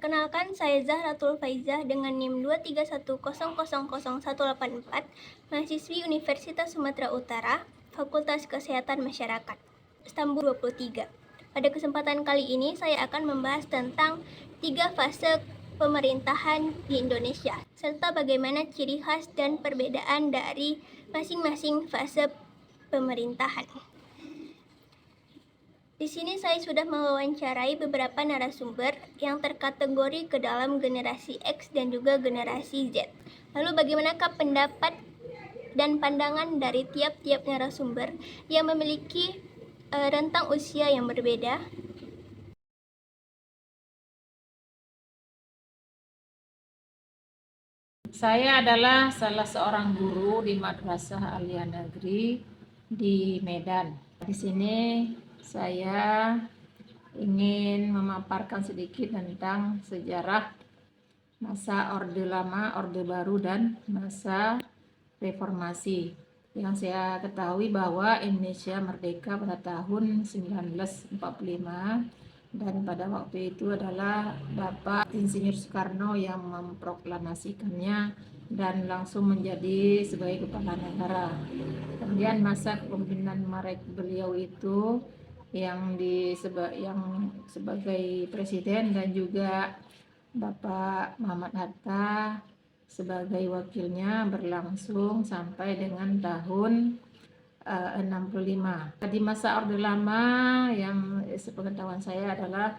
Perkenalkan, saya Zahratul Faizah dengan NIM 231000184, mahasiswi Universitas Sumatera Utara, Fakultas Kesehatan Masyarakat, Istanbul 23. Pada kesempatan kali ini saya akan membahas tentang 3 fase pemerintahan di Indonesia, serta bagaimana ciri khas dan perbedaan dari masing-masing fase pemerintahan. Di sini saya sudah mewawancarai beberapa narasumber yang terkategori ke dalam generasi X dan juga generasi Z. Lalu bagaimanakah pendapat dan pandangan dari tiap-tiap narasumber yang memiliki rentang usia yang berbeda? Saya adalah salah seorang guru di Madrasah Aliyah Negeri di Medan. Di sini saya ingin memaparkan sedikit tentang sejarah masa Orde Lama, Orde Baru, dan masa reformasi. Yang saya ketahui bahwa Indonesia merdeka pada tahun 1945 dan pada waktu itu adalah Bapak Insinyur Soekarno yang memproklamasikannya dan langsung menjadi sebagai kepala negara. Kemudian masa kepemimpinan beliau itu yang sebagai presiden dan juga Bapak Muhammad Hatta sebagai wakilnya berlangsung sampai dengan tahun 65. Di masa Orde Lama yang sepengetahuan saya adalah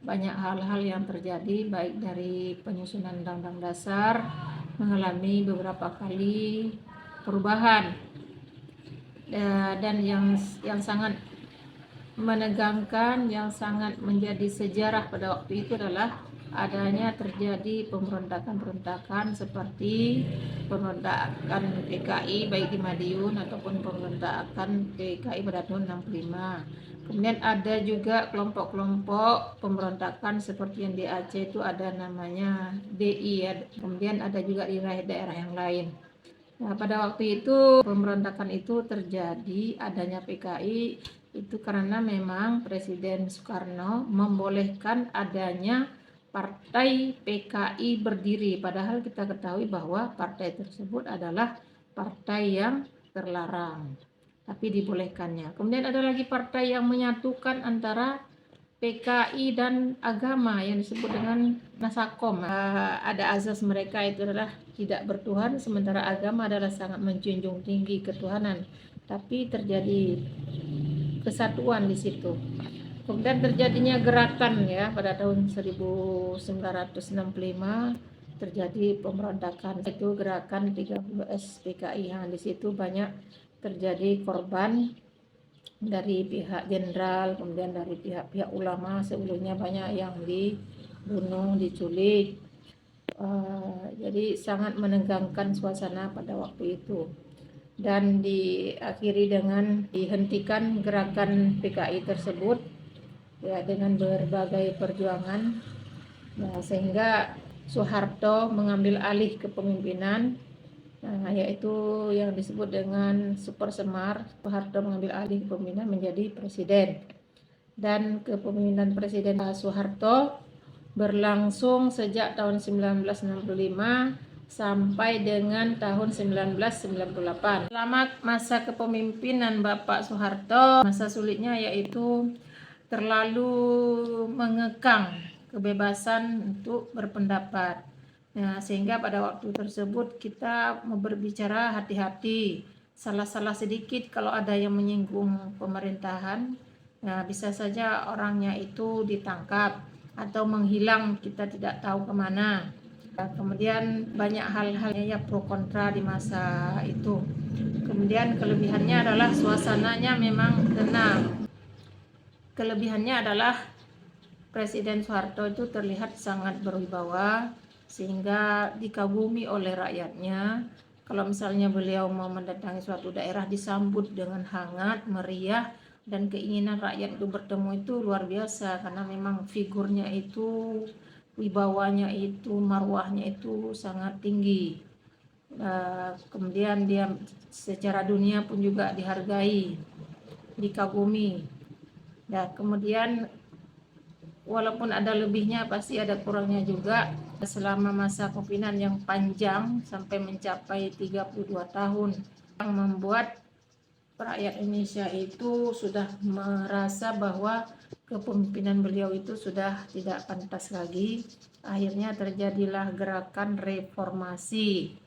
banyak hal-hal yang terjadi, baik dari penyusunan Undang-Undang Dasar mengalami beberapa kali perubahan, dan yang sangat menegangkan, yang sangat menjadi sejarah pada waktu itu adalah adanya terjadi pemberontakan-pemberontakan seperti pemberontakan PKI baik di Madiun ataupun pemberontakan PKI pada tahun 65. Kemudian ada juga kelompok-kelompok pemberontakan seperti yang di Aceh itu ada namanya DI ya. Kemudian ada juga di daerah yang lain. Nah, pada waktu itu pemberontakan itu terjadi, adanya PKI itu karena memang Presiden Soekarno membolehkan adanya partai PKI berdiri, padahal kita ketahui bahwa partai tersebut adalah partai yang terlarang, tapi dibolehkannya. Kemudian ada lagi partai yang menyatukan antara PKI dan agama yang disebut dengan Nasakom. Ada azas mereka itu adalah tidak bertuhan, sementara agama adalah sangat menjunjung tinggi ketuhanan, tapi terjadi kesatuan di situ. Kemudian terjadinya gerakan ya pada tahun 1965 terjadi pemberontakan, itu gerakan 30S PKI yang di situ banyak terjadi korban dari pihak jenderal, kemudian dari pihak ulama. Sebelumnya banyak yang dibunuh, diculik. Jadi sangat menegangkan suasana pada waktu itu, dan diakhiri dengan dihentikan gerakan PKI tersebut ya dengan berbagai perjuangan. Nah, sehingga Soeharto mengambil alih kepemimpinan, yaitu yang disebut dengan Super Semar. Soeharto mengambil alih kepemimpinan menjadi presiden, dan kepemimpinan Presiden Soeharto berlangsung sejak tahun 1965 sampai dengan tahun 1998. Selama masa kepemimpinan Bapak Soeharto, masa sulitnya yaitu terlalu mengekang kebebasan untuk berpendapat. Nah, sehingga pada waktu tersebut kita mau berbicara hati-hati. Salah-salah sedikit kalau ada yang menyinggung pemerintahan, nah bisa saja orangnya itu ditangkap atau menghilang, kita tidak tahu kemana. Kemudian banyak hal-hal ya pro kontra di masa itu. Kemudian kelebihannya adalah suasananya memang tenang. Kelebihannya adalah Presiden Soeharto itu terlihat sangat berwibawa sehingga dikagumi oleh rakyatnya. Kalau misalnya beliau mau mendatangi suatu daerah disambut dengan hangat, meriah, dan keinginan rakyat itu bertemu itu luar biasa karena memang figurnya itu, wibawanya itu, marwahnya itu sangat tinggi. Kemudian dia secara dunia pun juga dihargai, dikagumi. Nah, kemudian walaupun ada lebihnya pasti ada kurangnya juga. Selama masa kepemimpinan yang panjang sampai mencapai 32 tahun, yang membuat rakyat Indonesia itu sudah merasa bahwa kepemimpinan beliau itu sudah tidak pantas lagi. Akhirnya terjadilah gerakan reformasi,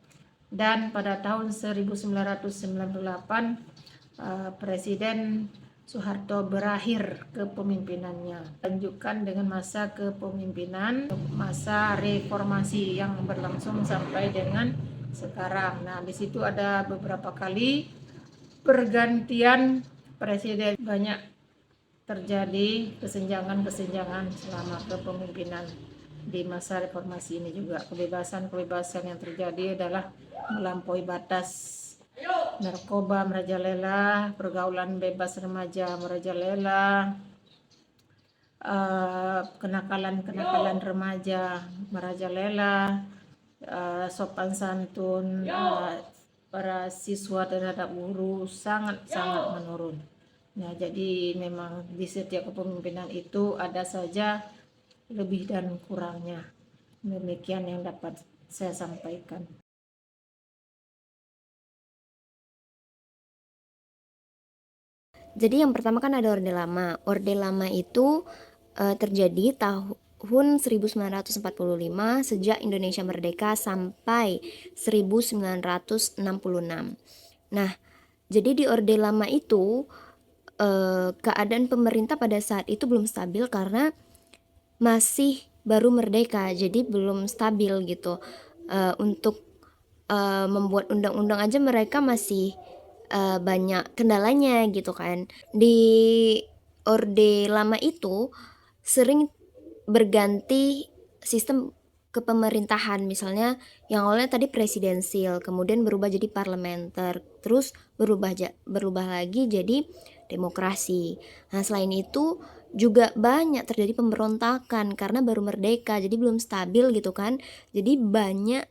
dan pada tahun 1998 Presiden Soeharto berakhir kepemimpinannya. Lanjutkan dengan masa kepemimpinan, masa reformasi yang berlangsung sampai dengan sekarang. Nah, di situ ada beberapa kali pergantian presiden, banyak terjadi kesenjangan-kesenjangan selama kepemimpinan di masa reformasi ini juga. Kebebasan-kebebasan yang terjadi adalah melampaui batas, narkoba merajalela, pergaulan bebas remaja merajalela, kenakalan-kenakalan remaja merajalela, sopan santun para siswa terhadap guru sangat-sangat menurun. Nah, jadi memang di setiap kepemimpinan itu ada saja lebih dan kurangnya. Demikian yang dapat saya sampaikan. Jadi yang pertama kan ada Orde Lama. Orde Lama itu terjadi tahun 1945 sejak Indonesia merdeka sampai 1966. Nah, jadi di Orde Lama itu keadaan pemerintah pada saat itu belum stabil karena masih baru merdeka, jadi belum stabil gitu. Untuk membuat undang-undang aja mereka masih banyak kendalanya gitu kan. Di Orde Lama itu sering berganti sistem kepemerintahan, misalnya yang awalnya tadi presidensil, kemudian berubah jadi parlementer, terus berubah lagi jadi demokrasi. Nah, selain itu juga banyak terjadi pemberontakan karena baru merdeka, jadi belum stabil gitu kan. Jadi banyak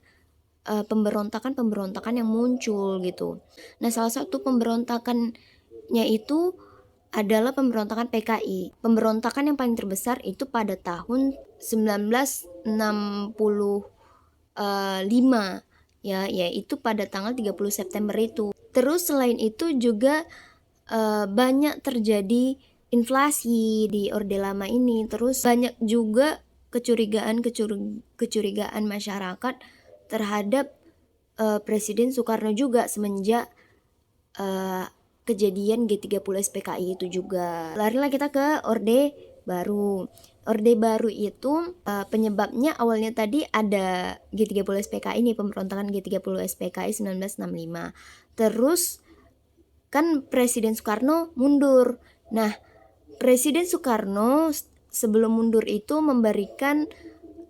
pemberontakan yang muncul gitu. Nah, salah satu pemberontakannya itu adalah pemberontakan PKI. Pemberontakan yang paling terbesar itu pada tahun 1965 ya, yaitu pada tanggal 30 September itu. Terus selain itu juga banyak terjadi inflasi di Orde Lama ini. Terus banyak juga kecurigaan masyarakat terhadap Presiden Soekarno juga semenjak kejadian G30 SPKI itu juga. Larilah kita ke Orde Baru. Orde Baru itu penyebabnya awalnya tadi ada G30 SPKI ini, pemberontakan G30 SPKI 1965. Terus kan Presiden Soekarno mundur. Nah, Presiden Soekarno sebelum mundur itu memberikan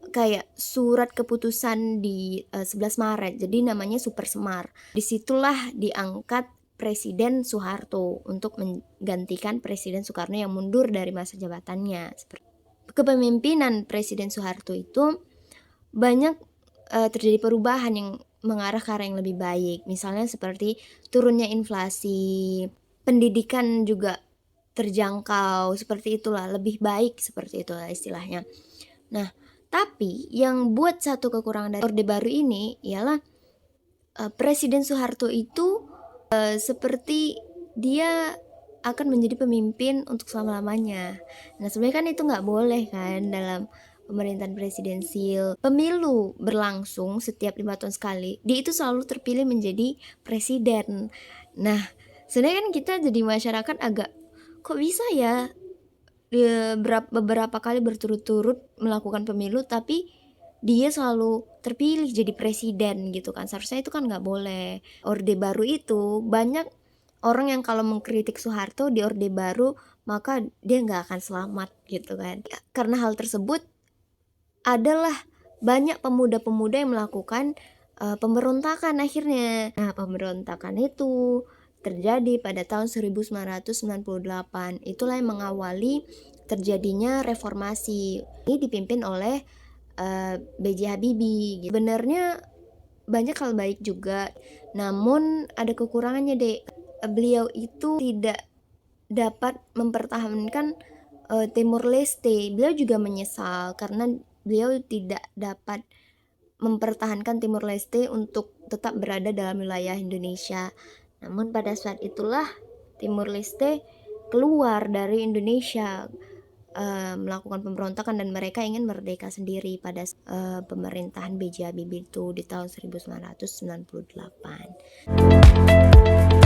kayak surat keputusan di 11 Maret, jadi namanya Super Semar. Disitulah diangkat Presiden Soeharto untuk menggantikan Presiden Soekarno yang mundur dari masa jabatannya. Kepemimpinan Presiden Soeharto itu banyak terjadi perubahan yang mengarah ke arah yang lebih baik. Misalnya seperti turunnya inflasi, pendidikan juga terjangkau, seperti itulah, lebih baik seperti itulah istilahnya. Nah, tapi yang buat satu kekurangan dari Orde Baru ini ialah Presiden Soeharto itu seperti dia akan menjadi pemimpin untuk selama-lamanya. Nah, sebenarnya kan itu nggak boleh kan dalam pemerintahan presidensil. Pemilu berlangsung setiap 5 tahun sekali. Dia itu selalu terpilih menjadi presiden. Nah, sebenarnya kan kita jadi masyarakat agak, kok bisa ya beberapa kali berturut-turut melakukan pemilu tapi dia selalu terpilih jadi presiden gitu kan. Seharusnya itu kan nggak boleh. Orde Baru itu banyak orang yang kalau mengkritik Soeharto di Orde Baru maka dia nggak akan selamat gitu kan. Karena hal tersebut adalah banyak pemuda-pemuda yang melakukan pemberontakan akhirnya. Nah, pemberontakan itu terjadi pada tahun 1998. Itulah yang mengawali terjadinya reformasi. Ini dipimpin oleh B.J. Habibie. Sebenarnya banyak hal baik juga, namun ada kekurangannya, Dek. Beliau itu tidak dapat mempertahankan Timur Leste. Beliau juga menyesal karena beliau tidak dapat mempertahankan Timur Leste untuk tetap berada dalam wilayah Indonesia. Namun pada saat itulah Timur Leste keluar dari Indonesia, melakukan pemberontakan, dan mereka ingin merdeka sendiri pada pemerintahan B.J. Habibie itu di tahun 1998.